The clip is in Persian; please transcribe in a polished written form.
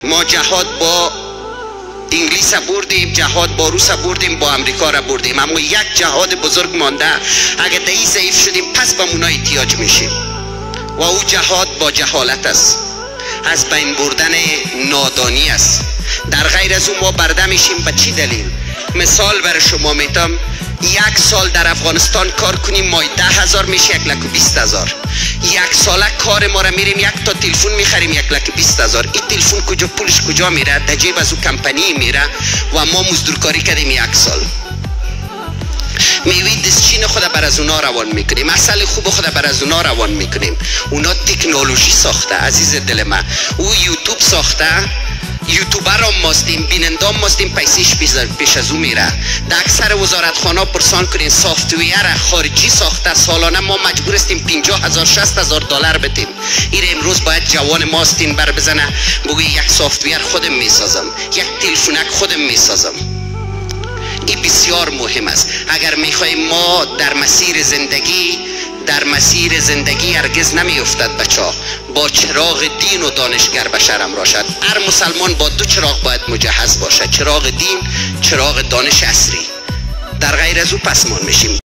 ما جهاد با انگلیس بردیم، جهاد با روس بردیم، با امریکا را بردیم، اما یک جهاد بزرگ مانده. اگر دهی ضعیف شدیم پس به اونا احتیاج میشیم و او جهاد با جهالت است، از بین بردن نادانی است. در غیر از اون ما برده میشیم. به چی دلیل؟ مثال برای شما میتم، یک سال در افغانستان کار کنیم مای 10,000 میشه 1,20,000. یک ساله کار ما را میریم یک تا تلفن میخریم 1,20,000. این تلفن کجا پولش کجا میره؟ در جیب از او کمپانی میره و ما مزدورکاری کردیم یک سال. میوی دستچین خود بر از اونا روان میکنیم، اصل خوب خود بر از اونا روان میکنیم. اونا تکنولوژی ساخته عزیز دل من، او یوتیوب ساخته، یوتیوبر هم ماستیم، بیننده هم ماستیم، پیسیش پیش از او میره. در اکثر وزارتخانه پرسان کنین سافتویر خارجی ساخته، سالانه ما مجبور استیم 50,000 60,000 دلار بدیم. این امروز باید جوان ماستین بر بزنه بگوی یک سافتویر خودم میسازم، یک تلفنک خودم میسازم. این بسیار مهم است. اگر میخوایم ما در مسیر زندگی هرگز نمیافتد بچه، با چراغ دین و دانشگر بشر همراه شد. هر مسلمان با دو چراغ باید مجهز باشد، چراغ دین، چراغ دانش عصری. در غیر از او پسمان میشیم.